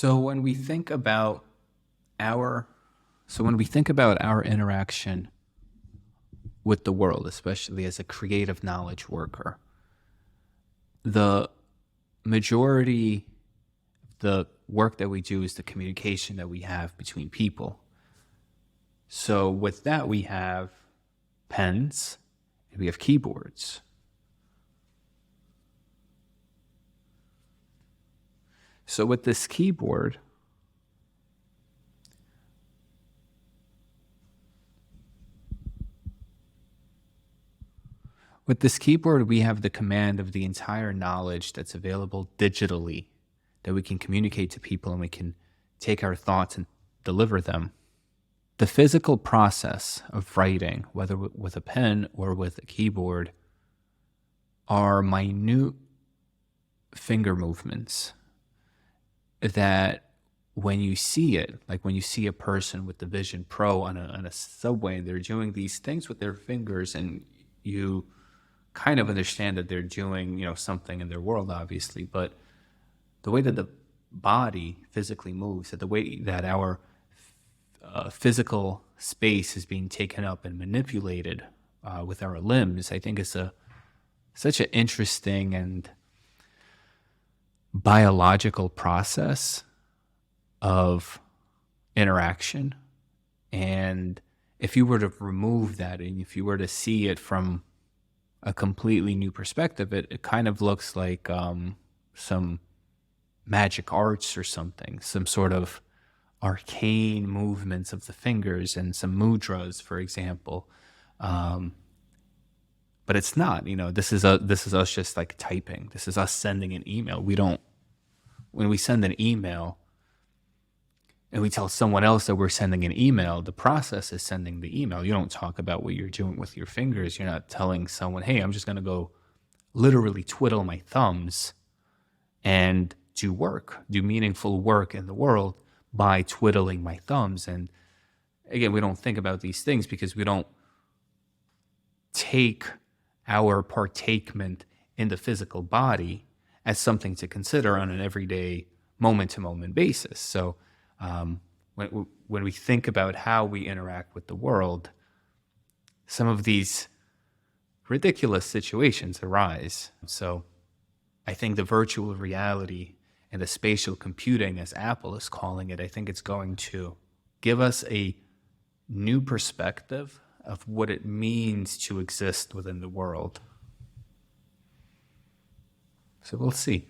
So when we think about our when we think about our interaction with the world, especially as a creative knowledge worker, the majority of the work that we do is the communication that we have between people. So with that, we have pens and we have keyboards. So with this keyboard, we have the command of the entire knowledge that's available digitally that we can communicate to people, and we can take our thoughts and deliver them. The physical process of writing, whether with a pen or with a keyboard, are minute finger movements that when you see it, like when you see a person with the Vision Pro on a subway, they're doing these things with their fingers, and you kind of understand that they're doing, something in their world, obviously, but the way that the body physically moves, that the way that our physical space is being taken up and manipulated with our limbs, I think is such an interesting and biological process of interaction. And if you were to remove that and if you were to see it from a completely new perspective, it kind of looks like some magic arts or something, some sort of arcane movements of the fingers and some mudras, for example. But it's not. This is us just like typing. This is us sending an email. When we send an email and we tell someone else that we're sending an email, the process is sending the email. You don't talk about what you're doing with your fingers. You're not telling someone, hey, I'm just going to go literally twiddle my thumbs and do meaningful work in the world by twiddling my thumbs. And again, we don't think about these things because we don't take our partakement in the physical body as something to consider on an everyday moment-to-moment basis. So when we think about how we interact with the world, some of these ridiculous situations arise. So I think the virtual reality and the spatial computing, as Apple is calling it, I think it's going to give us a new perspective of what it means to exist within the world. So we'll see.